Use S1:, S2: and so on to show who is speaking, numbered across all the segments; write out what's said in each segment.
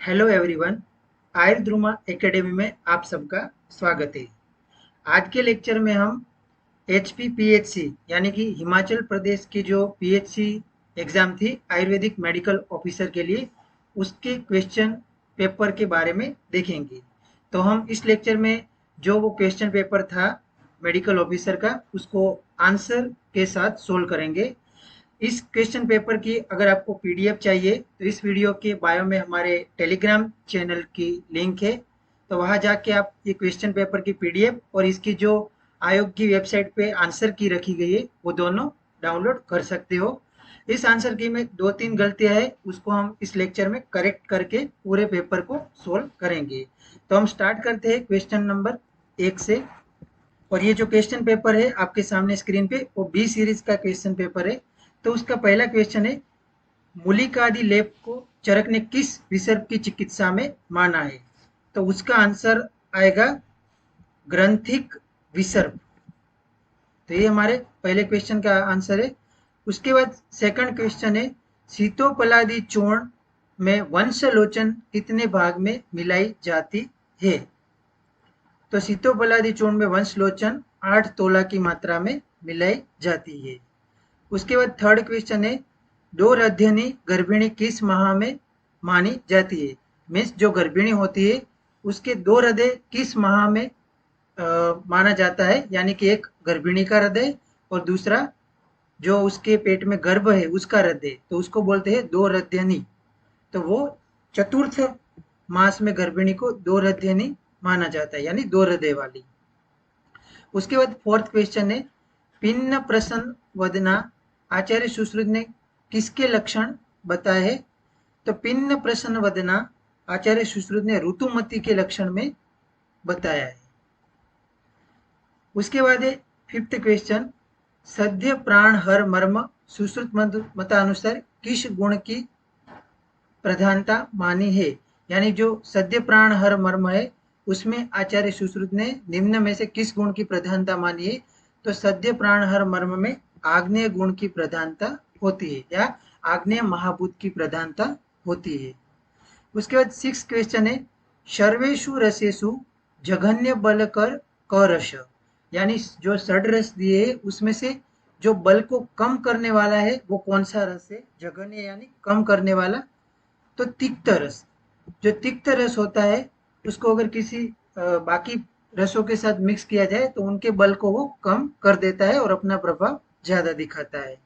S1: Hello everyone. आयुर्ध्रुमा academy में आप सबका स्वागत है। आज के लेक्चर में हम HPPHC यानी कि हिमाचल प्रदेश की जो PHC एग्जाम थी आयुर्वेदिक मेडिकल ऑफिसर के लिए, उसके क्वेश्चन पेपर के बारे में देखेंगे। तो हम इस लेक्चर में जो वो क्वेश्चन पेपर था मेडिकल ऑफिसर का, उसको आंसर के साथ सोल्व करेंगे। इस क्वेश्चन पेपर की अगर आपको पीडीएफ चाहिए तो इस वीडियो के बायो में हमारे टेलीग्राम चैनल की लिंक है, तो वहां जाके आप ये क्वेश्चन पेपर की पीडीएफ और इसकी जो आयोग की वेबसाइट पे आंसर की रखी गई है वो दोनों डाउनलोड कर सकते हो। इस आंसर की में दो तीन गलतियां है, उसको हम इस लेक्चर में करेक्ट करके पूरे पेपर को सोल्व करेंगे। तो हम स्टार्ट करते हैं क्वेश्चन नंबर 1 से। और ये जो क्वेश्चन पेपर है आपके सामने स्क्रीन पे, वो बी सीरीज का क्वेश्चन पेपर है। तो उसका पहला क्वेश्चन है, मूलिकादि लेप को चरक ने किस विसर्ग की चिकित्सा में माना है? तो उसका आंसर आएगा ग्रंथिक विसर्ग। तो ये हमारे पहले क्वेश्चन का आंसर है। उसके बाद सेकंड क्वेश्चन है, सीतोपलादि चूर्ण में वंशलोचन कितने भाग में मिलाई जाती है? तो सीतोपलादि चूर्ण में वंशलोचन 8 तोला की मात्रा में मिलाई जाती है। उसके बाद थर्ड क्वेश्चन है, दोरध्यनी गर्भिणी किस माह में मानी जाती है? मीन्स जो गर्भिणी होती है उसके दो हृदय किस माह में माना जाता है? यानी कि एक गर्भिणी का हृदय और दूसरा जो उसके पेट में गर्भ है उसका हृदय, तो उसको बोलते हैं दो हृदयनी। तो वो चतुर्थ मास में गर्भिणी को दो हृदयनी माना जाता है, यानी दो हृदय वाली। उसके बाद फोर्थ क्वेश्चन है, पिन्न प्रसन्न वदना आचार्य सुश्रुत ने किसके लक्षण बताए हैं? तो पिन्न प्रसन्न वदना आचार्य सुश्रुत ने ऋतुमती के लक्षण में बताया है। उसके बाद है फिफ्थ क्वेश्चन, सद्य प्राण हर मर्म सुश्रुत मतानुसार किस गुण की प्रधानता मानी है? यानी जो सद्य प्राण हर मर्म है उसमें आचार्य सुश्रुत ने निम्न में से किस गुण की प्रधानता मानी है? तो सद्य प्राण हर मर्म में आग्नेय गुण की प्रधानता होती है, या आग्नेय महाभूत की प्रधानता होती है। उसके बाद सिक्स क्वेश्चन है, सर्वेशु रसेशु जघन्य बल कर क रस, यानी जो षड रस दिए है उसमें से जो बल को कम करने वाला है वो कौन सा रस है? जघन्य यानी कम करने वाला। तो तिक्त रस, जो तिक्त रस होता है उसको अगर किसी बाकी रसों के साथ मिक्स किया जाए तो उनके बल को वो कम कर देता है और अपना प्रभाव ज्यादा दिखाता है।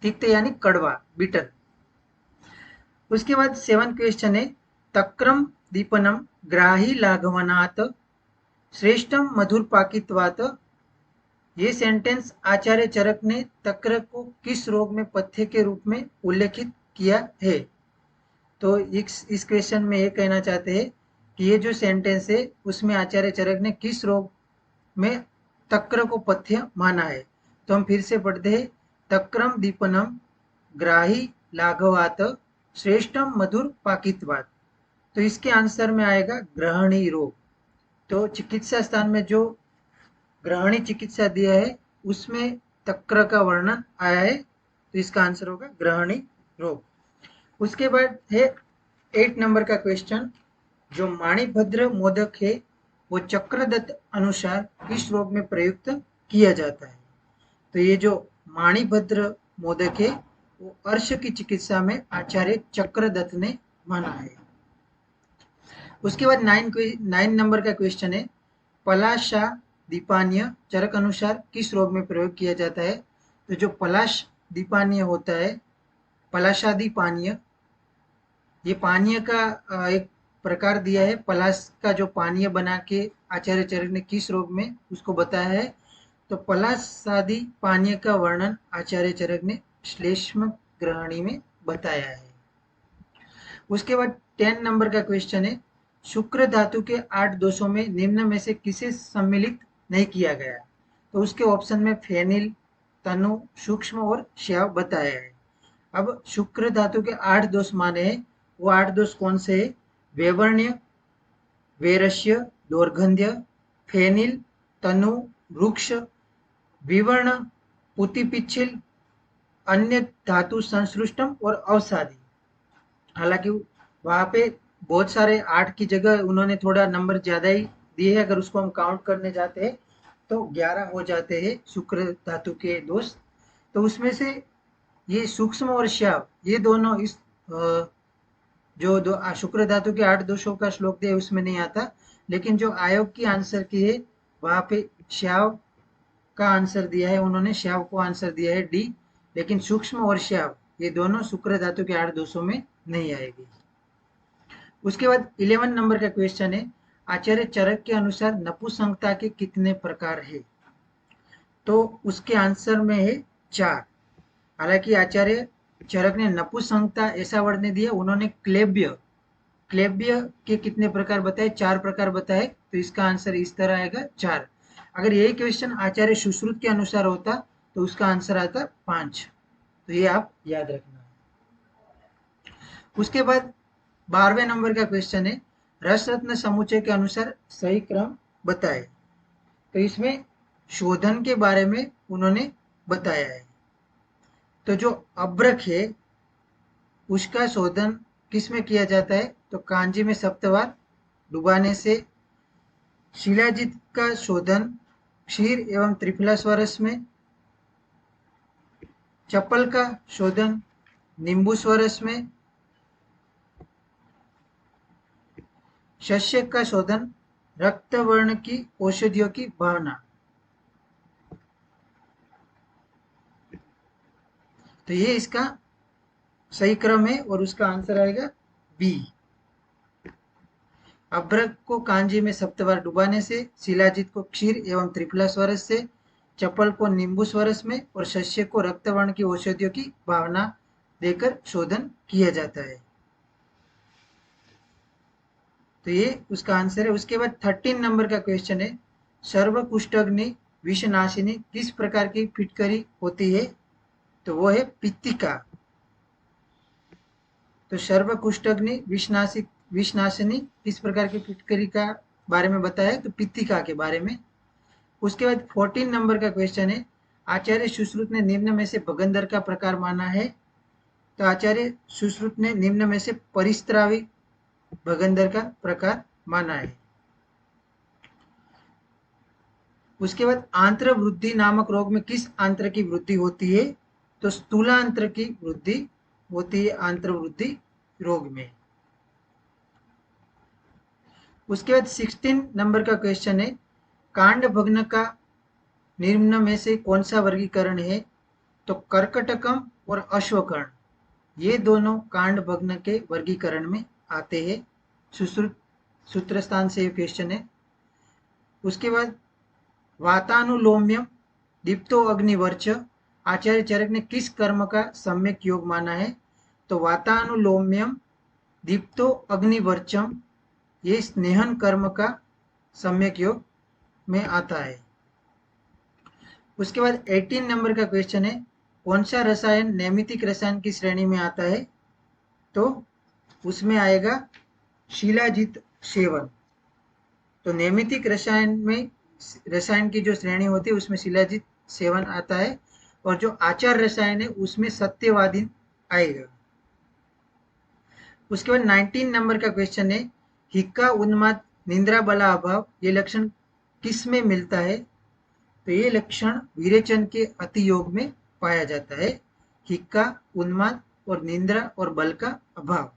S1: तिक्त यानी कड़वा, बिटर। उसके बाद सेवन क्वेश्चन है, तक्रम दीपनम ग्राही लाघवनात् श्रेष्ठम मधुर पाकित्वात्, ये सेंटेंस आचार्य चरक ने तक्र को किस रोग में पथ्य के रूप में उल्लेखित किया है? तो इस क्वेश्चन में ये कहना चाहते हैं कि ये जो सेंटेंस है उसमें आचार्य चरक ने किस रोग में तक्र को पथ्य माना है? तो हम फिर से पढ़ते हैं, तक्रम दीपनम ग्राही लाघवात श्रेष्ठम मधुर पाकित्वात। तो इसके आंसर में आएगा ग्रहणी रोग। तो चिकित्सा स्थान में जो ग्रहणी चिकित्सा दिया है उसमें तक्र का वर्णन आया है, तो इसका आंसर होगा ग्रहणी रोग। उसके बाद है 8 नंबर का क्वेश्चन, जो माणिभद्र मोदक है वो चक्रदत्त अनुसार किस रोग में प्रयुक्त किया जाता है? तो ये जो माणिभद्र मोदक है वो अर्श की चिकित्सा में आचार्य चक्रदत्त ने माना है। उसके बाद 9 नंबर का क्वेश्चन है, पलाशा दीपान्य चरक अनुसार किस रोग में प्रयोग किया जाता है? तो जो पलाश दीपान्य होता है, पलाशादी पानीय, ये पानीय का एक प्रकार दिया है। पलाश का जो पानीय बना के आचार्य चरक ने किस रोग में उसको बताया है? तो पलाशादी पानीय का वर्णन आचार्य चरक ने श्लेष्म ग्रहणी में बताया है। उसके बाद 10 नंबर का क्वेश्चन है, शुक्र धातु के 8 दोषों में निम्न में से किसे सम्मिलित नहीं किया गया? तो उसके ऑप्शन में फेनिल, तनु, सूक्ष्म और श्याव बताया है। अब शुक्र धातु के 8 दोष माने हैं, वो 8 दोष कौन से है? वेवर्ण्य, वेरस्य, दोर्गंध्य, फेनिल, तनु, वृक्ष, विवर्ण, पुतिपिच्छिल, अन्य धातु संश्लिष्टम और अवसादी। हालांकि वहां पे बहुत सारे 8 की जगह उन्होंने थोड़ा नंबर ज्यादा ही दिए हैं। अगर उसको हम काउंट करने जाते हैं तो 11 हो जाते हैं शुक्र धातु के दोष। तो उसमें से ये सूक्ष्म और श्याव ये दोनों इस जो दो शुक्र धातु के 8 दोषों का श्लोक दिया उसमें नहीं आता। लेकिन जो आयोग की आंसर की है वहां पे श्याव का आंसर दिया है, उन्होंने श्याव को आंसर दिया है डी। लेकिन सूक्ष्म और श्याव ये दोनों शुक्र धातु के 8 दोषों में नहीं आएगी। उसके बाद 11 नंबर का क्वेश्चन है, आचार्य चरक के अनुसार नपुंसकता के कितने प्रकार है? तो उसके आंसर में है 4। हालांकि आचार्य चरक ने नपुंसकता ऐसा वर्ड नहीं दिया, उन्होंने क्लेब्य क्लेब्य के कितने प्रकार बताए? 4 प्रकार बताए। तो इसका आंसर इस तरह आएगा 4। अगर यही क्वेश्चन आचार्य सुश्रुत के अनुसार होता तो उसका आंसर आता 5। तो ये आप याद रखना। उसके बाद 12वें नंबर का क्वेश्चन है, रस रत्न समुच्चय के अनुसार सही क्रम बताए। तो इसमें शोधन के बारे में उन्होंने बताया है। तो जो अभ्रक है उसका शोधन किसमें किया जाता है? तो कांजी में सप्तवार डुबाने से। शिलाजीत का शोधन क्षीर एवं त्रिफला स्वरस में। चप्पल का शोधन नींबू स्वरस में। शस्य का शोधन रक्त वर्ण की औषधियों की भावना। तो ये इसका सही क्रम है और उसका आंसर आएगा बी। अभ्रक को कांजी में सप्तवार डुबाने से, शिलाजीत को क्षीर एवं त्रिफला स्वरस से, चप्पल को नींबू स्वरस में और शस्य को रक्तवर्ण की औषधियों की भावना देकर शोधन किया जाता है। तो ये उसका आंसर है। उसके बाद 13 नंबर का क्वेश्चन है, सर्वकुष्ठग्नि विषनाशिनी किस प्रकार की फिटकरी होती है? तो वो है पित्तिका। तो सर्वकुष्ठग्नि विषनाशिनी किस प्रकार की फिटकरी का बारे में बताया? तो पित्तिका के बारे में। उसके बाद 14 नंबर का क्वेश्चन है, आचार्य सुश्रुत ने निम्न में से भगंदर का प्रकार माना है? तो आचार्य सुश्रुत ने निम्न में से परिस्त्रावी भगंदर का प्रकार माना है। उसके बाद आंत्र वृद्धि नामक रोग में किस आंत्र की वृद्धि होती है? तो स्थूलांत्र की वृद्धि होती है आंत्र वृद्धि रोग में। उसके बाद 16 नंबर का क्वेश्चन है, कांड भग्न का निम्न में से कौन सा वर्गीकरण है? तो कर्कटकम और अश्वकर्ण ये दोनों कांड भग्न के वर्गीकरण में आते हैं। सुश्रुत सूत्र स्थान से ये क्वेश्चन है। उसके बाद वातानुलोम्यम दीप्तो अग्निवर्च आचार्य चरक ने किस कर्म का सम्यक योग माना है? तो वातानुलोम्यम दीप्तो अग्निवर्चम ये स्नेहन कर्म का सम्यक योग में आता है। उसके बाद 18 नंबर का क्वेश्चन है, कौन सा रसायन नैमितिक रसायन की श्रेणी में आता है? तो उसमें आएगा शिलाजीत सेवन। तो नैमितिक रसायन में रसायन की जो श्रेणी होती है उसमें शिलाजीत सेवन आता है। और जो आचार रसायन है उसमें सत्यवादी आएगा। उसके बाद 19 नंबर का क्वेश्चन है, हिक्का उन्माद निंद्रा बला अभाव ये लक्षण किस में मिलता है? तो ये लक्षण विरेचन के अति योग में पाया जाता है। हिक्का उन्माद और निंद्रा और बल का अभाव।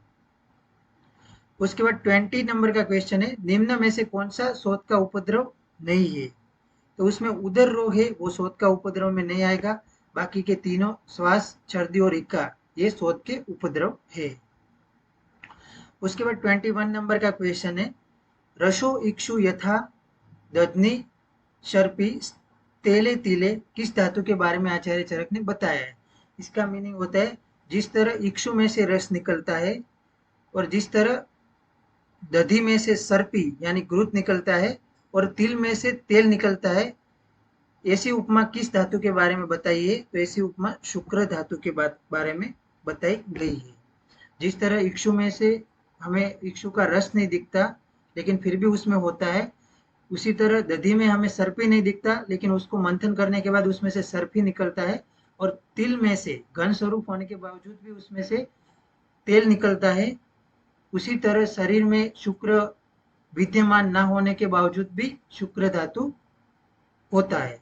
S1: उसके बाद 20 नंबर का क्वेश्चन है, निम्न में से कौन सा शोथ का उपद्रव नहीं है? तो उसमें उदर रोग है वो शोथ का उपद्रव में नहीं आएगा। बाकी के तीनों श्वास छर्दी और हिक्का ये शोथ के उपद्रव है। उसके बाद 21 नंबर का क्वेश्चन है, रसो इक्षु यथा दधनी शर्पी तेले तिले किस धातु के बारे में आचार्य चरक ने बताया है? इसका मीनिंग होता है जिस तरह इक्षु में से रस निकलता है और जिस तरह दधी में से सर्पी यानी घृत निकलता है और तिल में से तेल निकलता है, ऐसी उपमा किस धातु के बारे में बताई है? तो ऐसी उपमा शुक्र धातु के बारे में बताई गई है। जिस तरह इक्षु में से हमें इक्षु का रस नहीं दिखता लेकिन फिर भी उसमें होता है, उसी तरह दधी में हमें सर्पी नहीं दिखता लेकिन उसको मंथन करने के बाद उसमें से सर्पी निकलता है। और तिल में से घन स्वरूप होने के बावजूद भी उसमें से तेल निकलता है। उसी तरह शरीर में शुक्र विद्यमान न होने के बावजूद भी शुक्र धातु होता है,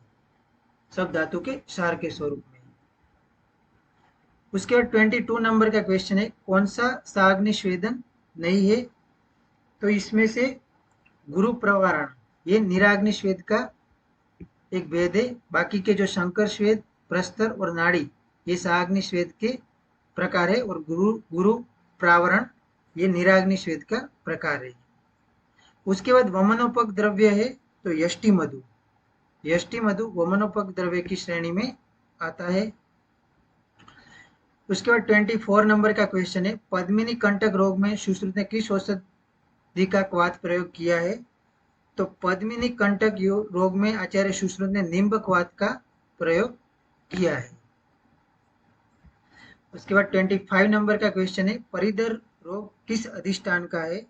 S1: सब धातु के सार के स्वरूप में। उसके बाद 22 नंबर का क्वेश्चन है, कौन सा साग्नि स्वेदन नहीं है? तो इसमें से गुरु प्रवारण, ये निराग्नि स्वेद का एक भेद है। बाकी के जो शंकर स्वेद, प्रस्तर और नाड़ी, ये साग्नि स्वेद के प्रकार है, और गुरु प्रावरण ये निराग्नि स्वेद का प्रकार है। उसके बाद वमनोपक द्रव्य है तो यष्टि मधु, यष्टि मधु वमनोपक द्रव्य की श्रेणी में आता है। उसके बाद 24 नंबर का क्वेश्चन है, पद्मिनी कंटक रोग में सुश्रुत ने किस औषधि का क्वाथ प्रयोग किया है? तो पद्मिनी कंटक रोग में आचार्य सुश्रुत ने निम्ब क्वाथ का प्रयोग किया है। उसके बाद 25 नंबर का क्वेश्चन है, परिधर रोग किस अधिष्ठान का है?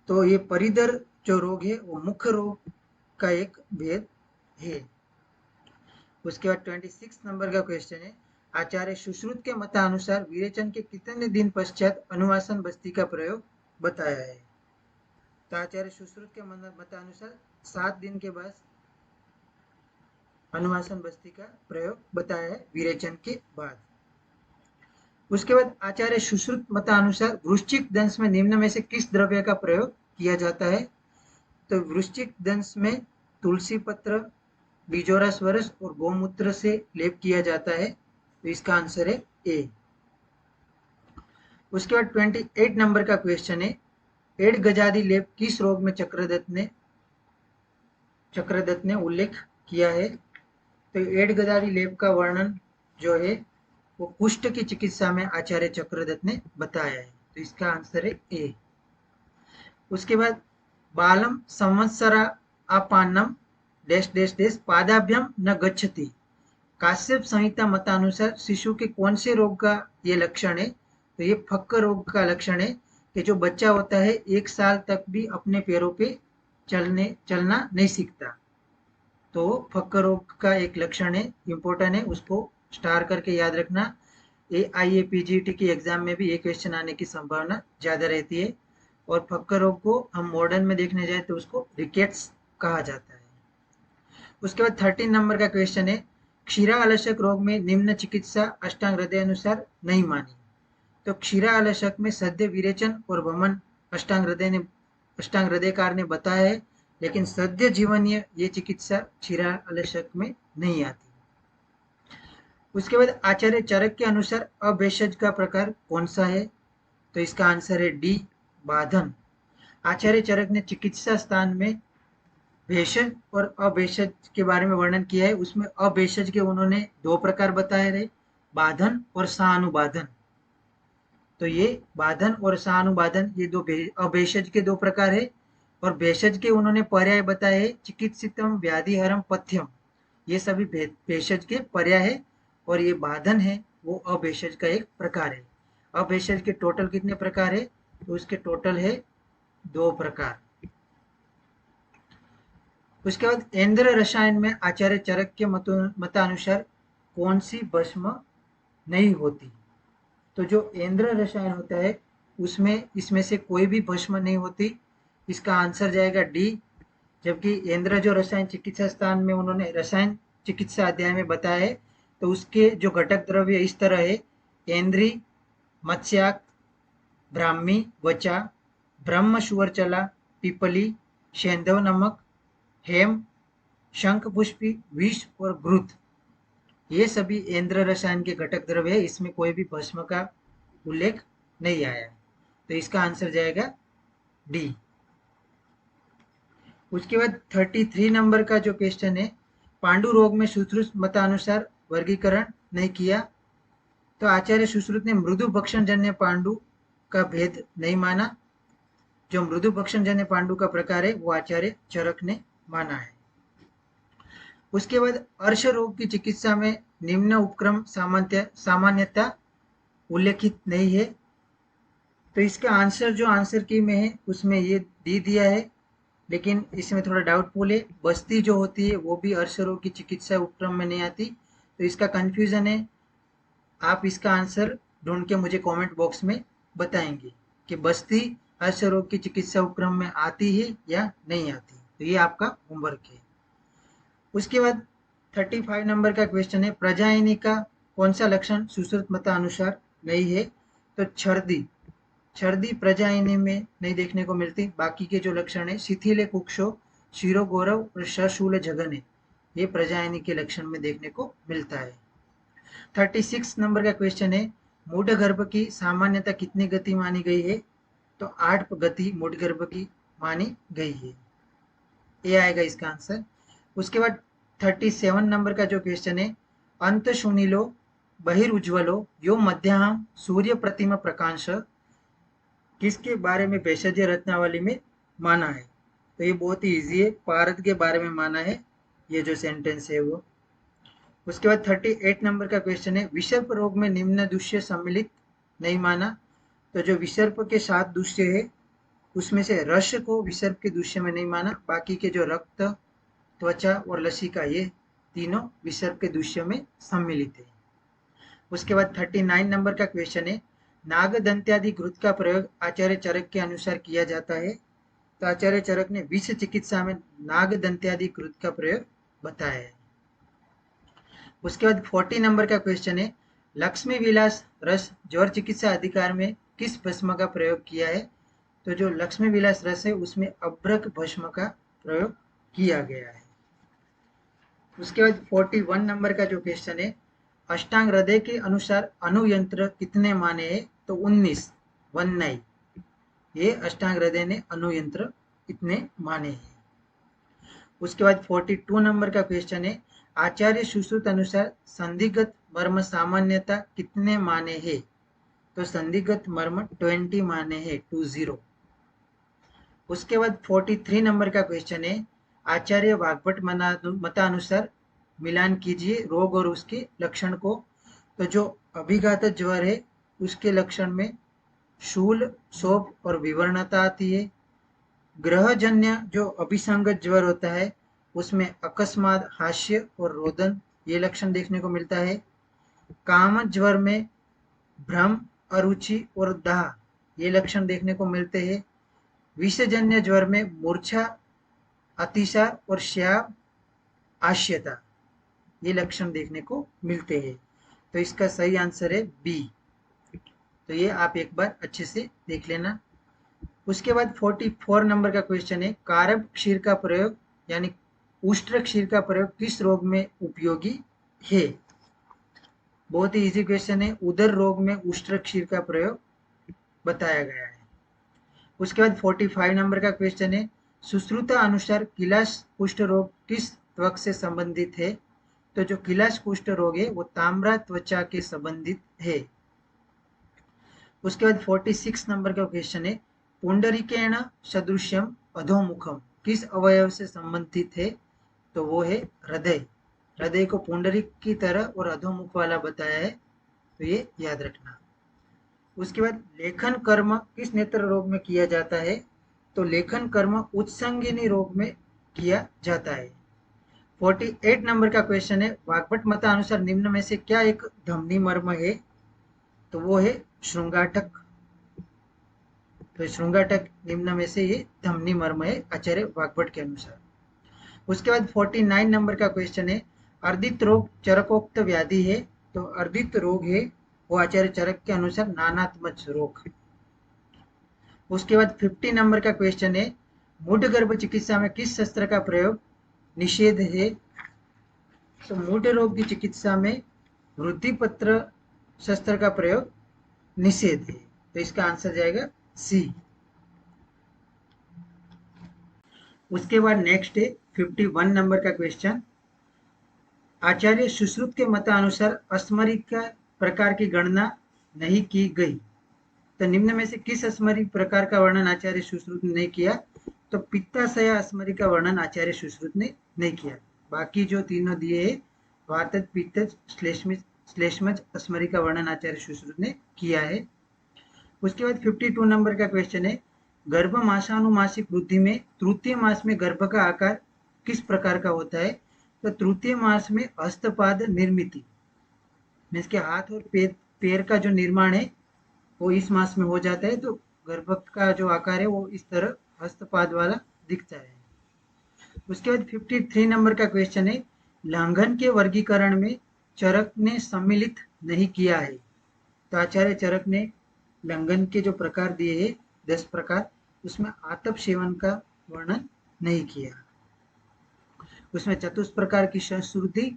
S1: तो ये परिधर जो रोग है वो मुख्य रोग का एक भेद है। उसके बाद 26 नंबर का क्वेश्चन है, आचार्य सुश्रुत के मतानुसार विरेचन के कितने दिन पश्चात अनुवासन बस्ती का प्रयोग बताया है? तो आचार्य सुश्रुत के मतानुसार 7 दिन के बाद अनुवासन बस्ती का प्रयोग बताया है विरेचन के बाद। उसके बाद आचार्य सुश्रुत मतानुसार वृश्चिक दंश में निम्न में से किस द्रव्य का प्रयोग किया जाता है? तो वृश्चिक दंश में तुलसी पत्र, बिजोरा स्वरस और गोमूत्र से लेप किया जाता है, तो इसका आंसर है ए। उसके बाद 28 नंबर का क्वेश्चन है, एड गजादि लेप किस रोग में चक्रदत्त ने उल्लेख किया है? तो एड गजादि लेप का वर्णन जो है वो कुष्ठ की चिकित्सा में आचार्य चक्रदत्त ने बताया है, तो इसका आंसर है ए। उसके बाद बालम संवत्सरा अपान्नम डैश डैश डैश पादाभ्यम न गच्छति, काश्यप संहिता मतानुसार शिशु के कौन से रोग का ये लक्षण है? तो ये फक्क रोग का लक्षण है कि जो बच्चा होता है 1 साल तक भी अपने पैरों पे चलना नहीं सीखता, तो फक्क रोग का एक लक्षण है, इंपॉर्टेंट है, उसको स्टार करके याद रखना। AIAPGT की एग्जाम में भी ये क्वेश्चन आने की संभावना ज्यादा रहती है। और फक्क रोग को हम मॉडर्न में देखने जाए तो उसको रिकेट्स कहा जाता है। उसके बाद 13 नंबर का क्वेश्चन है, क्षीरा आलस्यक रोग में निम्न चिकित्सा अष्टांग हृदय अनुसार नहीं मानी। तो क्षीरा आलस्यक में सद्य विरेचन और वमन अष्टांग हृदयकार ने बताया है, लेकिन सद्य जीवनीय ये चिकित्सा क्षीरा आलस्यक में नहीं आती। उसके बाद आचार्य चरक के अनुसार अभेषज का प्रकार कौन सा है? तो इसका आंसर है डी, बाधन। आचार्य चरक ने चिकित्सा स्थान में भेषज और अभेषज के बारे में वर्णन किया है। उसमें अभेषज के उन्होंने 2 प्रकार बताए रहे, बाधन और सहानुबाधन। तो ये बाधन और सहानुबाधन ये 2 अभेषज के 2 प्रकार है। और भेषज के उन्होंने पर्याय बताए है, चिकित्सितम व्याधिहरम पथ्यम, ये सभी भेषज के पर्याय है। और ये बाधन है वो अभेषज का एक प्रकार है। अभेषज के टोटल कितने प्रकार है? तो उसके टोटल है 2 प्रकार। उसके बाद इंद्र रसायन में आचार्य चरक के मतानुसार कौन सी भस्म नहीं होती? तो जो इंद्र रसायन होता है उसमें इसमें से कोई भी भस्म नहीं होती, इसका आंसर जाएगा डी। जबकि इंद्र जो रसायन चिकित्सा स्थान में उन्होंने रसायन चिकित्सा अध्याय में बताया है, तो उसके जो घटक द्रव्य इस तरह है, इंद्री, मत्स्याक, ब्राह्मी, वचा, ब्रह्म सुअरचला, पिपली, सेंधव नमक, हेम, शंख पुष्पी, विष और घृत, ये सभी इंद्र रसायन के घटक द्रव्य है, इसमें कोई भी भस्म का उल्लेख नहीं आया, तो इसका आंसर जाएगा डी। उसके बाद 33 नंबर का जो क्वेश्चन है, पांडु रोग में सुश्रुत मतानुसार वर्गीकरण नहीं किया। तो आचार्य सुश्रुत ने मृदु भक्षण जन्य पांडु का भेद नहीं माना। जो मृदु भक्षण जन्य पांडु का प्रकार है वो आचार्य चरक ने माना है। उसके बाद अर्श रोग की चिकित्सा में निम्न उपक्रम सामान्यता उल्लेखित नहीं है। तो इसका आंसर जो आंसर की में है उसमें ये दी दिया है, लेकिन इसमें थोड़ा डाउटफुल है। बस्ती जो होती है वो भी अर्श रोग की चिकित्सा उपक्रम में नहीं आती, तो इसका कंफ्यूजन है। आप इसका आंसर ढूंढ के मुझे कमेंट बॉक्स में बताएंगे कि बस्ती अल्सर रोग की चिकित्सा उपक्रम में आती है या नहीं आती। तो ये आपका होमवर्क है। उसके बाद 35 नंबर का क्वेश्चन है, प्रजायनी का कौन सा लक्षण सुश्रुत मतानुसार नहीं है? तो छर्दी प्रजायनी में नहीं देखने को मिलती। बाकी के जो लक्षण है, शिथिल कुक्षो, शिरो गौरव और सशूल जघन है, ये प्रजायनी के लक्षण में देखने को मिलता है। 36 नंबर का क्वेश्चन है, मूढ़ गर्भ की सामान्यता कितनी गति मानी गई है? तो 8 गति मूढ़ गर्भ की मानी गई है। ये आएगा इसका आंसर। उसके बाद 37 नंबर का जो क्वेश्चन है, अंत सुनीलो बहिर्उज्ज्वलो यो मध्याह्न सूर्य प्रतिमा प्रकाश किसके बारे में भेषज रत्नावली में माना है? तो ये बहुत ही इजी है, पारद के बारे में माना है ये जो सेंटेंस है वो। उसके बाद 38 नंबर का क्वेश्चन है, विसर्प रोग में निम्न दूष्य सम्मिलित नहीं माना। तो जो विसर्प के 7 दूष्य है उसमें से रस को विसर्प के दूष्य में नहीं माना। बाकी के जो रक्त, त्वचा और लसिका, ये तीनों विसर्प के दूष्य में सम्मिलित है। उसके बाद 39 नंबर का क्वेश्चन है, नाग दंत्यादि घृत का प्रयोग आचार्य चरक के अनुसार किया जाता है। तो आचार्य चरक ने विष चिकित्सा में नाग दंत्यादि घृत का प्रयोग बताया है। उसके बाद 40 नंबर का क्वेश्चन है, लक्ष्मी विलास रस ज्वर चिकित्सा अधिकार में किस भस्म का प्रयोग किया है? तो जो लक्ष्मी विलास रस है उसमें अभ्रक भस्म का प्रयोग किया गया है। उसके बाद 41 नंबर का जो क्वेश्चन है, अष्टांग हृदय के अनुसार अनुयंत्र कितने माने हैं? तो 19 ये अष्टांग हृदय ने अनुयंत्र इतने माने हैं। उसके बाद 42 नंबर का क्वेश्चन है, आचार्य सुश्रुत अनुसार संधिगत मर्म सामान्यता कितने माने हैं? तो संधिगत मर्म 20 माने हैं, 20। उसके बाद 43 नंबर का क्वेश्चन है, आचार्य वाग्भट मतानुसार मिलान कीजिए रोग और उसके लक्षण को। तो जो अभिघात ज्वर है उसके लक्षण में शूल, शोभ और विवर्णता आती है। ग्रहजन्य जो अभिसंगत ज्वर होता है उसमें अकस्मात हास्य और रोदन, ये लक्षण देखने को मिलता है। काम ज्वर में भ्रम, अरुचि और दाह, ये लक्षण देखने को मिलते हैं। विषजन्य ज्वर में मूर्छा, अतिसार और श्याम, आश्यता, ये लक्षण देखने को मिलते हैं। तो इसका सही आंसर है बी। तो ये आप एक बार अच्छे से देख लेना। उसके बाद 44 नंबर का क्वेश्चन है, कारब क्षीर का प्रयोग यानी उष्ट्र क्षीर का प्रयोग किस रोग में उपयोगी है? बहुत ही इजी क्वेश्चन है, उदर रोग में उष्ट्र क्षीर का प्रयोग बताया गया है। उसके बाद 45 नंबर का क्वेश्चन है, सुश्रुता अनुसार किलास कुष्ठ रोग किस त्वक से संबंधित है? तो जो किलास कुष्ठ रोग है वो ताम्रा त्वचा के संबंधित है। उसके बाद 46 नंबर का क्वेश्चन है, पुंडरीकेण सदृश्यम अधोमुखम किस अवयव से संबंधित है? तो वो है हृदय। हृदय को पुंडरीक की तरह और अधोमुख वाला बताया है, तो ये याद रखना। उसके बाद लेखन कर्म किस नेत्र रोग में किया जाता है? तो लेखन कर्म उत्संगिनी रोग में किया जाता है। 48 नंबर का क्वेश्चन है, वाग्भट मतानुसार निम्न में से क्या एक धमनी मर्म है? तो वो है श्रृंगाटक। तो श्रृंगाटक निम्न में से ये धमनी मर्म है आचार्य वाग्भट के अनुसार। उसके बाद 49 नंबर का क्वेश्चन है, अर्दित रोग चरकोक्त व्याधि है। तो अर्दित रोग है वो आचार्य चरक के अनुसार नानात्मज रोग। उसके बाद 50 नंबर का क्वेश्चन है, मूढ़ गर्भ चिकित्सा में किस शस्त्र का प्रयोग निषेध है? तो मूढ़ रोग की चिकित्सा में वृद्धिपत्र शस्त्र का प्रयोग निषेध है। तो इसका आंसर जाएगा सी। उसके बाद नेक्स्ट है 51 नंबर का क्वेश्चन, आचार्य सुश्रुत के मतानुसार अस्मरिक का प्रकार की गणना नहीं की गई। तो निम्न में से किस अस्मरिक प्रकार का वर्णन आचार्य सुश्रुत ने नहीं किया? तो पित्ताशय अस्मरिक का वर्णन आचार्य सुश्रुत ने नहीं किया। बाकी जो तीनों दिए है, वातज, पित्तज, श्लेष्मज अस्मरिक का वर्णन आचार्य सुश्रुत ने किया है। उसके बाद 52 नंबर का क्वेश्चन है, गर्भ मासानुमासिक वृद्धि में तृतीय मास में गर्भ का आकार किस प्रकार का होता है? तो तृतीय मास में हस्तपाद निर्मिति, मीन्स के हाथ और पैर का जो निर्माण है वो इस मास में हो जाता है। तो गर्भक का जो आकार है वो इस तरह हस्तपाद वाला दिखता है। उसके बाद 53 नंबर का क्वेश्चन है, लांघन के वर्गीकरण में चरक ने सम्मिलित नहीं किया है। तो आचार्य चरक ने लंघन के जो प्रकार दिए हैं 10 प्रकार, उसमें आतप सेवन का वर्णन नहीं किया। उसमें चतुष्ट प्रकार की संश्रुति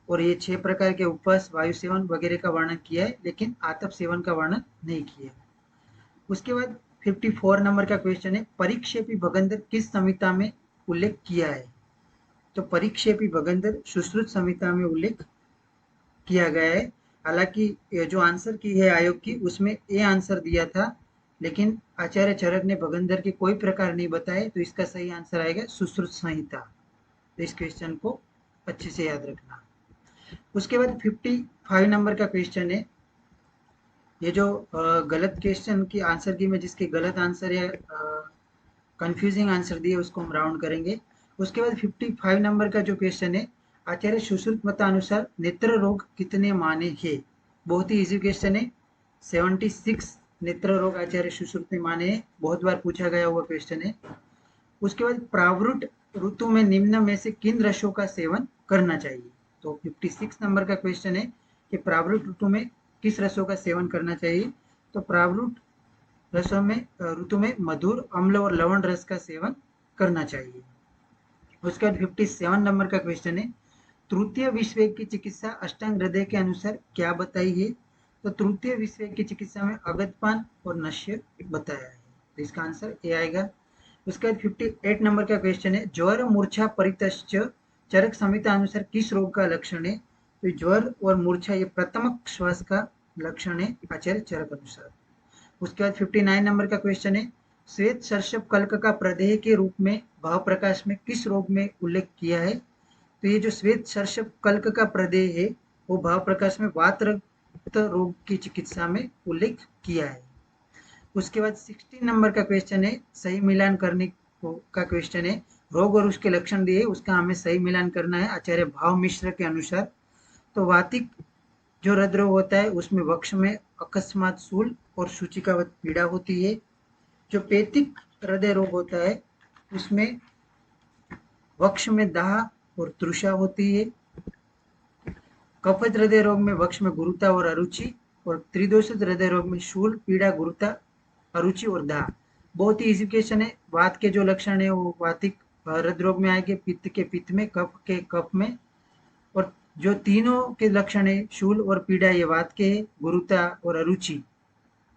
S1: और ये 6 प्रकार के उपवास, वायु सेवन वगैरह का वर्णन किया है, लेकिन आतप सेवन का वर्णन नहीं किया। उसके बाद 54 नंबर का क्वेश्चन है, परिक्षेपी भगंदर किस संहिता में उल्लेख किया है। तो परिक्षेपी भगंदर सुश्रुत संहिता में उल्लेख किया गया है। हालांकि जो आंसर की है आयोग की, उसमें ए आंसर दिया था, लेकिन आचार्य चरक ने भगंदर के कोई प्रकार नहीं बताए, तो इसका सही आंसर आएगा सुश्रुत संहिता। तो इस क्वेश्चन को अच्छे से याद रखना। उसके बाद 55 नंबर का क्वेश्चन है, ये जो गलत क्वेश्चन की आंसर की में जिसके गलत आंसर या कंफ्यूजिंग आंसर दिए उसको हम राउंड करेंगे। उसके बाद 55 नंबर का जो क्वेश्चन है, आचार्य सुश्रुत मतानुसार नेत्र रोग कितने माने हैं। बहुत ही इजी क्वेश्चन है। 76 नेत्र रोग आचार्य सुश्रुत ने माने हैं, बहुत बार पूछा गया हुआ क्वेश्चन है। उसके बाद प्रावृट ऋतु में निम्न में से किन रसों का सेवन करना चाहिए। तो 56 नंबर का क्वेश्चन है कि प्रावृट ऋतु में किस रसों का सेवन करना चाहिए। तो प्रावृट रसों में ऋतु में मधुर, अम्ल और लवण रस का सेवन करना चाहिए। उसके बाद 57 नंबर का क्वेश्चन है, तृतीय विश्व की चिकित्सा अष्टांग हृदय के अनुसार क्या बताई है। तो तृतीय विश्व की चिकित्सा में अगतपान और नश्य बताया है, तो इसका आंसर ए आएगा। उसके बाद 58 नंबर का क्वेश्चन है, ज्वर मूर्छा परितश्च चरक संहिता अनुसार किस रोग का लक्षण है। तो ज्वर और मूर्छा ये प्रथमक श्वास का लक्षण है आचार्य चरक अनुसार। उसके बाद 59 नंबर का क्वेश्चन है, श्वेत सर्षप कल्क का प्रदेह के रूप में भाव प्रकाश में किस रोग में उल्लेख किया है। तो ये जो श्वेत सर्षप कल्क का प्रदेह है वो भाव प्रकाश में वात रक्त रोग की चिकित्सा में उल्लेख किया है। उसके बाद 16 नंबर का क्वेश्चन है, सही मिलान करने का क्वेश्चन है, रोग और उसके लक्षण दिए, उसका हमें सही मिलान करना है आचार्य भाव मिश्र के अनुसार। तो वातिक जो हृदय होता है उसमें वक्ष में अकस्मात शूल और सूचिकावत पीड़ा होती है। जो पेतिक हृदय रोग होता है उसमें वक्ष में दाह और तृषा होती है। कफत हृदय रोग में वक्ष में गुरुता और अरुचि, और त्रिदोषित हृदय रोग में शूल, पीड़ा, गुरुता, अरुचि और दाह। बहुत ही इजी क्वेश्चन है। वात के जो लक्षण है वो वातिक हृदय रोग में आएंगे, पित्त के पित्त में, कफ के कफ में, और जो तीनों के लक्षण है शूल और पीड़ा ये वात के है, गुरुता और अरुचि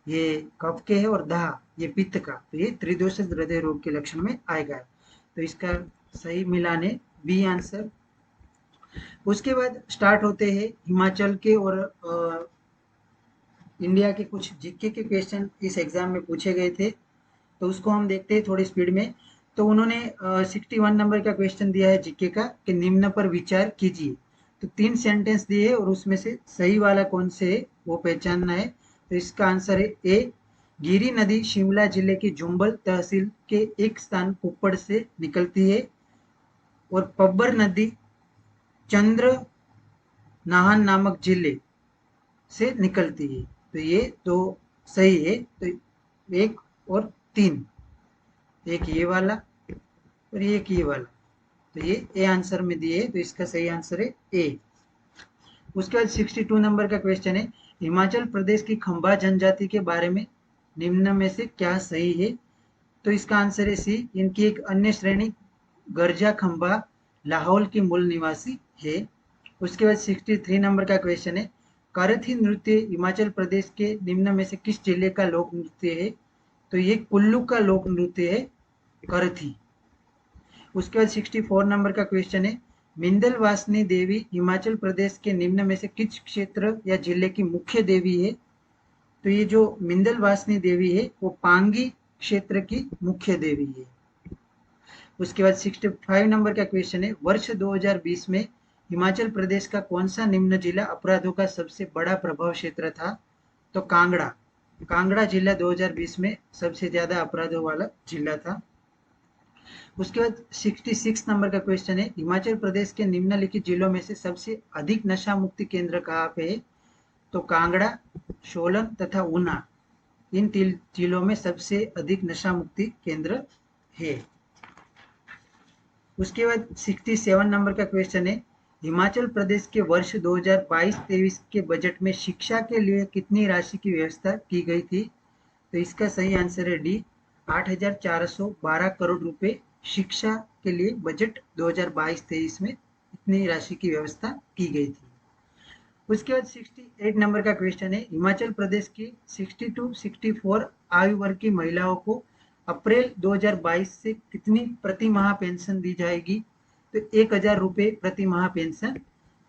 S1: ये कफ के है, और दाह ये पित्त का, तो ये त्रिदोषित हृदय रोग के लक्षण में आएगा। तो इसका सही मिलान है बी आंसर। उसके बाद स्टार्ट होते हैं हिमाचल के और इंडिया के कुछ जीके के क्वेश्चन इस एग्जाम में पूछे गए थे, तो उसको हम देखते हैं थोड़ी स्पीड में। तो उन्होंने 61 नंबर का क्वेश्चन दिया है जीके का कि निम्न पर विचार कीजिए। तो 3 सेंटेंस दिए और उसमें से सही वाला कौन से है वो पहचानना है। तो इसका आंसर है ए, गिरी नदी शिमला जिले की जुम्बल तहसील के एक स्थान कुप्पड़ से निकलती है, और पब्बर नदी चंद्र नाहन नामक जिले से निकलती है। तो ये दो सही है। तो 1 और 3, एक ये वाला और एक ये वाला, तो ये ए आंसर में दिए, तो इसका सही आंसर है ए। उसके बाद 62 नंबर का क्वेश्चन है, हिमाचल प्रदेश की खंबा जनजाति के बारे में निम्न में से क्या सही है। तो इसका आंसर है सी, इनकी एक अन्य श्रेणी गर्जा खंबा लाहौल की मूल निवासी है। उसके बाद 63 नंबर का क्वेश्चन है, करथी नृत्य हिमाचल प्रदेश के निम्न में से किस जिले का लोक नृत्य है। तो ये कुल्लू का लोक नृत्य है करथी। उसके बाद 64 नंबर का क्वेश्चन है, मिंदलवासिनी देवी हिमाचल प्रदेश के निम्न में से किस क्षेत्र या जिले की मुख्य देवी है। तो ये जो मिंदलवासिनी देवी है वो पांगी क्षेत्र की मुख्य देवी है। उसके बाद 65 नंबर का क्वेश्चन है, वर्ष 2020 में हिमाचल प्रदेश का कौन सा निम्न जिला अपराधों का सबसे बड़ा प्रभाव क्षेत्र था। तो कांगड़ा, कांगड़ा जिला 2020 में सबसे ज्यादा अपराधों वाला जिला था। उसके बाद 66 नंबर का क्वेश्चन है, हिमाचल प्रदेश के निम्नलिखित जिलों में से सबसे अधिक नशा मुक्ति केंद्र कहाँ पे है। तो कांगड़ा, सोलन तथा ऊना, इन जिलों में सबसे अधिक नशा मुक्ति केंद्र है। उसके बाद 67 नंबर का क्वेश्चन है, हिमाचल प्रदेश के वर्ष 2022-23 के बजट में शिक्षा के लिए कितनी राशि की व्यवस्था की गई थी? तो इसका सही आंसर है डी, 8,412 करोड़ रुपए शिक्षा के लिए बजट 2022-23 में इतनी राशि की व्यवस्था की गई थी। उसके बाद 68 नंबर का क्वेश्चन है, हिमाचल प्रदेश की 60 to 64 आयु वर्ग की महिलाओं को अप्रैल 2022 से कितनी प्रति माह पेंशन दी जाएगी? तो 1,000 रुपये प्रति माह पेंशन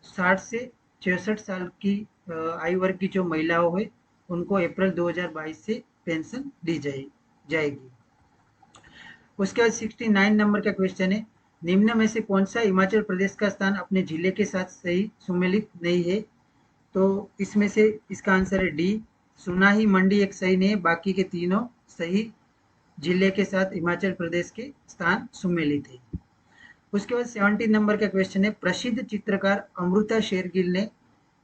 S1: 60 से 66 साल की आयु वर्ग की जो महिलाओं है उनको अप्रैल 2022 से पेंशन दी जाएगी। उसके बाद 69 नंबर का क्वेश्चन है, निम्न में से कौन सा हिमाचल प्रदेश का स्थान अपने जिले के साथ सही सुमेलित नहीं है? तो इसमें से इसका आंसर है डी, सुनाही मंडी एक सही नहीं है, बाकी के तीनों सही जिले के साथ हिमाचल प्रदेश के स्थान सुमेलित है। उसके बाद 70 नंबर का क्वेश्चन है, प्रसिद्ध चित्रकार अमृता शेरगिल ने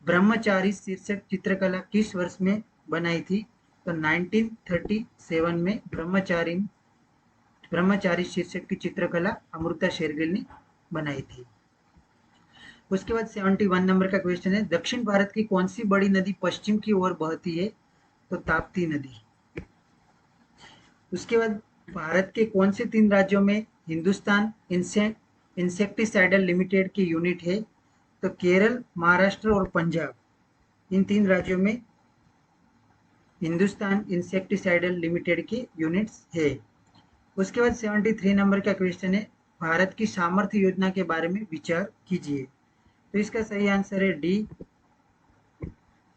S1: ब्रह्मचारी शीर्षक चित्रकला किस वर्ष में बनाई थी? तो 1937 में ब्रह्मचारी शीर्षक की चित्रकला अमृता शेरगिल ने बनाई थी। उसके बाद 71 नंबर का क्वेश्चन है, दक्षिण भारत की कौन सी बड़ी नदी पश्चिम की ओर बहती है? तो ताप्ती नदी। उसके बाद भारत के कौन से 3 राज्यों में हिंदुस्तान इंसेक्टिसाइडल लिमिटेड की यूनिट है? तो केरल, महाराष्ट्र और पंजाब, इन 3 राज्यों में हिंदुस्तान इंसेक्टिसाइडल लिमिटेड की यूनिट्स है। उसके बाद 73 नंबर का क्वेश्चन है, भारत की सामर्थ्य योजना के बारे में विचार कीजिए। तो इसका सही आंसर है डी।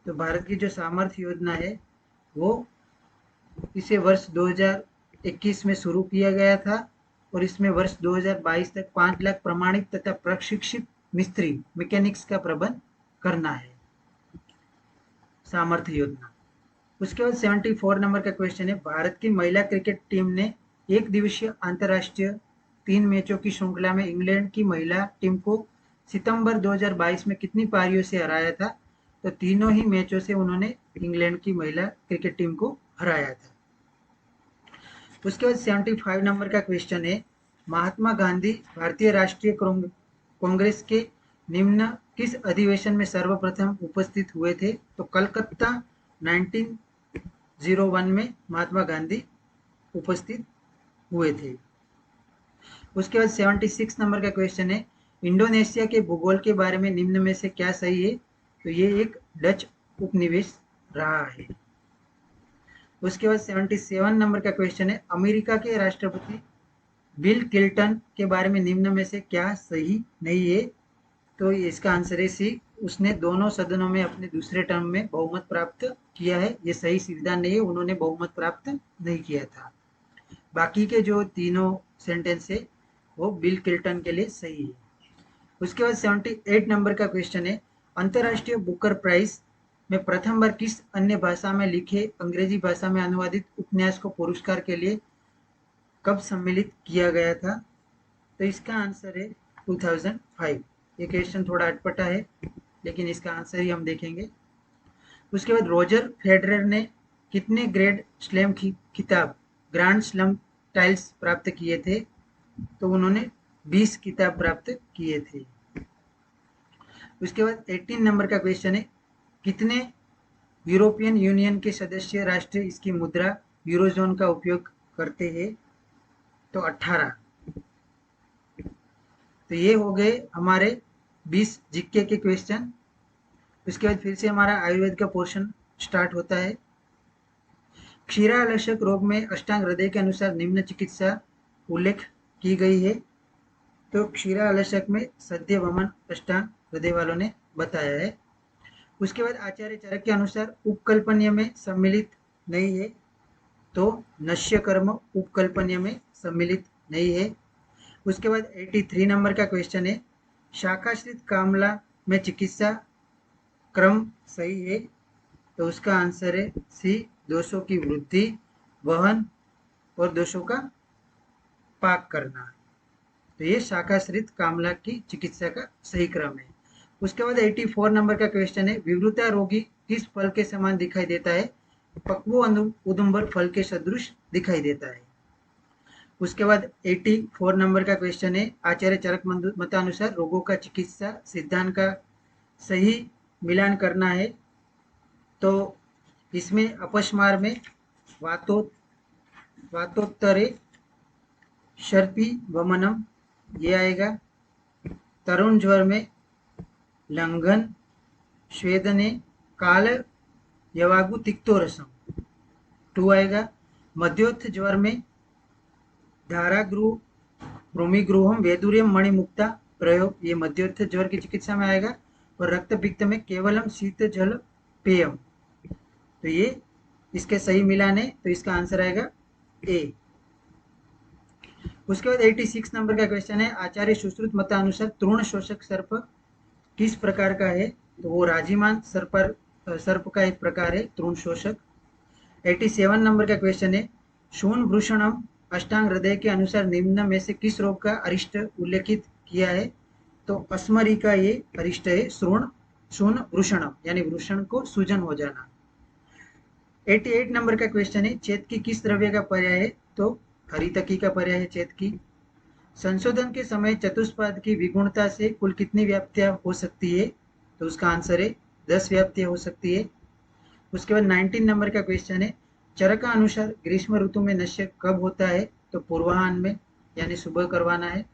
S1: तो भारत की जो सामर्थ्य योजना है वो इसे वर्ष 2021 में शुरू किया गया था और इसमें वर्ष 2022 तक 5 लाख प्रमाणित तथा प्रशिक्षित मिस्त्री मैकेनिक्स का प्रबंध करना है, सामर्थ्य योजना। उसके बाद 74 नंबर का क्वेश्चन है, भारत की महिला क्रिकेट टीम ने एक दिवसीय अंतर्राष्ट्रीय 3 मैचों की श्रृंखला में इंग्लैंड की महिला टीम को सितंबर 2022 में कितनी पारियों से हराया था? तो तीनों ही मैचों से उन्होंने इंग्लैंड की महिला क्रिकेट टीम को हराया था। उसके बाद 75 नंबर का क्वेश्चन है, महात्मा गांधी भारतीय राष्ट्रीय कांग्रेस के निम्न किस अधिवेशन में सर्वप्रथम उपस्थित हुए थे? तो कलकत्ता 1901 में महात्मा गांधी उपस्थित हुए थे। उसके बाद 76 नंबर का क्वेश्चन है, इंडोनेशिया के भूगोल के बारे में निम्न में से क्या सही है? तो ये एक डच उपनिवेश रहा है। उसके बाद 77 नंबर का क्वेश्चन है, अमेरिका के राष्ट्रपति बिल क्लिंटन के बारे में निम्न में से क्या सही नहीं है? तो इसका आंसर है सी, उसने दोनों सदनों में अपने दूसरे टर्म में बहुमत प्राप्त किया है। ये सही सिद्धांत नहीं है, उन्होंने बहुमत प्राप्त नहीं किया था। बाकी के जो तीनों सेंटेंस है वो बिल क्लिंटन के लिए सही है। उसके बाद 78 नंबर का क्वेश्चन है, अंतर्राष्ट्रीय बुकर प्राइज में प्रथम बार किस अन्य भाषा में लिखे अंग्रेजी भाषा में अनुवादित उपन्यास को पुरस्कार के लिए कब सम्मिलित किया गया था? तो इसका आंसर है 2005। ये क्वेश्चन थोड़ा अटपटा है लेकिन इसका आंसर ही हम देखेंगे। उसके बाद रोजर फेडरर ने कितने ग्रैंड स्लैम खिताब ग्रैंड स्लैम टाइल्स प्राप्त किए थे? तो उन्होंने 20 खिताब प्राप्त किए थे। उसके बाद 18 नंबर का क्वेश्चन है, कितने यूरोपियन यूनियन के सदस्य राष्ट्र इसकी मुद्रा यूरोजोन का उपयोग करते हैं? तो 18। तो ये हो गए हमारे 20 जीके के क्वेश्चन। उसके बाद फिर से हमारा आयुर्वेद का पोर्शन स्टार्ट होता है। क्षीरालशक रोग में अष्टांग हृदय के अनुसार निम्न चिकित्सा उल्लेख की गई है। तो क्षीरालशक में सद्य वमन अष्टांग हृदय वालों ने बताया है। उसके बाद आचार्य चरक के अनुसार उपकल्पनीय में सम्मिलित नहीं है, तो नश्य कर्म उपकल्पनीय में सम्मिलित नहीं है। उसके बाद 83 नंबर का क्वेश्चन है, शाखाश्रित कामला में चिकित्सा क्रम सही है? तो उसका आंसर है सी, दोषों की वृद्धि, वहन और दोषों का पाक करना। तो ये शाखाश्रित कामला की चिकित्सा का सही क्रम है। उसके बाद 84 नंबर का क्वेश्चन है, विवृता रोगी किस फल के समान दिखाई देता है? पक्व उदुम्बर फल के सदृश दिखाई देता है। उसके बाद 84 नंबर का क्वेश्चन है, आचार्य चरक मतानुसार रोगों का चिकित्सा सिद्धांत का सही मिलान करना है। तो इसमें अपस्मार में वातोत्तरे शर्पी वमनम ये आएगा। तरुण ज्वर में लंघन स्वेदने काल यवागु तिक्तो रसम 2 आएगा। मध्योत्थ ज्वर में धारागृह भूमिगृहम वेदुर्यम मणिमुक्ता प्रयोग ये मध्योत्थ ज्वर की चिकित्सा में आएगा। और रक्त पित्त में केवलम शीत जल पेयम, तो ये इसके सही मिलान है, तो इसका आंसर आएगा ए। उसके बाद 86 नंबर का क्वेश्चन है, आचार्य सुश्रुत मतानुसार तृण शोषक सर्प किस प्रकार का है? तो वो राजीमान सर्प का एक प्रकार है तृण शोषक। 87 नंबर का क्वेश्चन है, शून भूषणम अष्टांग हृदय के अनुसार निम्न में से किस रोग का अरिष्ट उल्लेखित किया है? तो अस्मरी का ये अरिष्ट है शून वृषणम, यानी वृषण को सूजन हो जाना। 88 नंबर का क्वेश्चन है, चेतकी किस द्रव्य का पर्याय है? तो हरितकी का पर्याय है चेतकी। संशोधन के समय चतुष्पाद की विगुणता से कुल कितनी व्याप्तियां हो सकती है? तो उसका आंसर है 10 व्याप्तियां हो सकती है। उसके बाद 19 नंबर का क्वेश्चन है, चरका अनुसार ग्रीष्म ऋतु में नश्य कब होता है? तो पूर्वाह्न में, यानी सुबह करवाना है।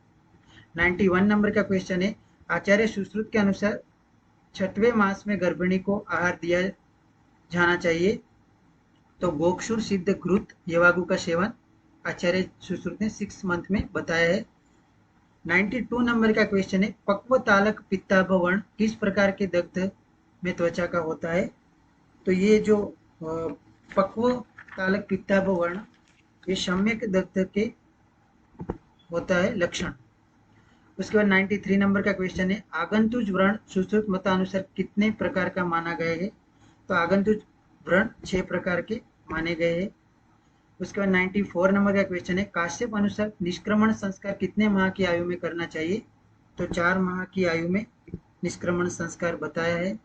S1: 91 नंबर का क्वेश्चन है, आचार्य सुश्रुत के अनुसार 6वें मास में गर्भिणी को आहार दिया जाना चाहिए। तो गोक्षुर सिद्ध घृत यवागु का सेवन आचार्य सुश्रुत ने 6 मंथ में बताया है। 92 नंबर का क्वेश्चन है, पक्व तालक पित्ताभ वर्ण किस प्रकार के दग्ध में त्वचा का होता है? तो ये जो पक्व तालक पित्ताभ वर्ण ये सम्यक दग्ध के होता है लक्षण। उसके बाद 93 नंबर का क्वेश्चन है, आगंतुज व्रण सुश्रुत मतानुसार कितने प्रकार का माना गया है? तो आगंतुज व्रण 6 प्रकार के माने गए हैं। उसके बाद 94 नंबर का क्वेश्चन है, काश्यप अनुसार निष्क्रमण संस्कार कितने माह की आयु में करना चाहिए? तो 4 माह की आयु में निष्क्रमण संस्कार बताया है।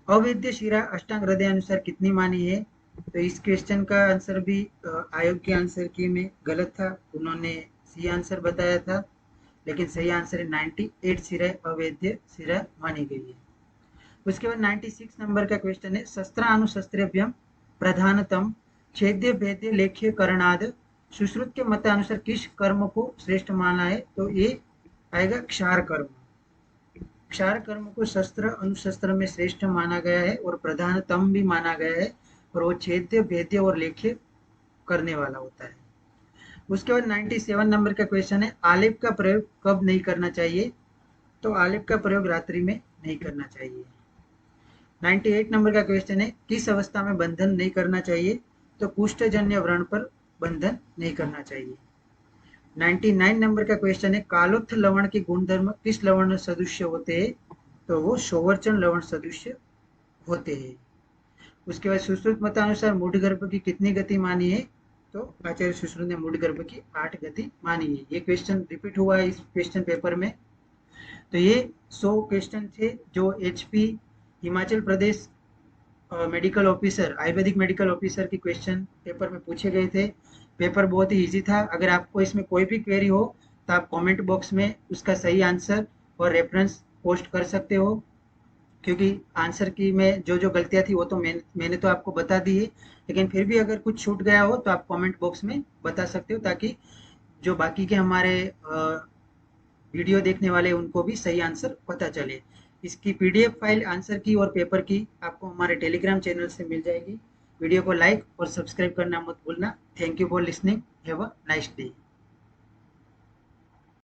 S1: अवैध शिरा अष्टांग हृदय अनुसार कितनी मानी है? तो इस क्वेश्चन का आंसर भी आयोग के आंसर की में गलत था, उन्होंने सी आंसर बताया था, लेकिन सही आंसर है 98 शिरा अवैध शिरा मानी गई है। उसके बाद 96 नंबर का क्वेश्चन है, शस्त्रानुशस्त्रेभ्यम प्रधानतम छेद्य भेद्य लेख्य करणाद सुश्रुत के मतानुसार किस कर्म को श्रेष्ठ माना है? तो ये आएगा क्षार कर्म। क्षार कर्म को शस्त्र अनुशस्त्र में श्रेष्ठ माना गया है और प्रधानतम भी माना गया है, और वो छेद्य भेद्य और लेख्य करने वाला होता है। उसके बाद 97 नंबर का क्वेश्चन है, आलेप का प्रयोग कब नहीं करना चाहिए? तो आलेप का प्रयोग रात्रि में नहीं करना चाहिए। 98 नंबर का क्वेश्चन है, किस अवस्था में बंधन नहीं करना चाहिए? तो कुष्ठजन्य व्रण पर बंधन नहीं करना चाहिए। 99 नंबर का क्वेश्चन है, कालोत्थ लवण के गुणधर्म किस लवण सदृश होते हैं? तो वो सोवर्चन लवण सदृश होते हैं। उसके बाद सुश्रुत मतानुसार मूढ़गर्भ की कितनी गति मानी है? तो आचार्य सुश्रुत ने मूढ़गर्भ की 8 गति मानी है। ये क्वेश्चन रिपीट हुआ है इस क्वेश्चन पेपर में। तो ये 100 क्वेश्चन थे जो HP Himachal Pradesh medical officer Ayurvedic medical officer की क्वेश्चन पेपर में पूछे गए थे। पेपर बहुत ही इजी था। अगर आपको इसमें कोई भी क्वेरी हो तो आप कमेंट बॉक्स में उसका सही आंसर और रेफरेंस पोस्ट कर सकते हो, क्योंकि आंसर की में जो जो गलतियां थी वो तो मैंने तो आपको बता दी है, लेकिन फिर भी अगर कुछ छूट गया हो तो आप कमेंट बॉक्स में बता सकते हो, ताकि जो बाकी के हमारे वीडियो देखने वाले उनको भी सही आंसर पता चले। इसकी PDF फाइल आंसर की और पेपर की आपको हमारे टेलीग्राम चैनल से मिल जाएगी। वीडियो को लाइक और सब्सक्राइब करना मत भूलना। Thank you for listening. Have a nice day.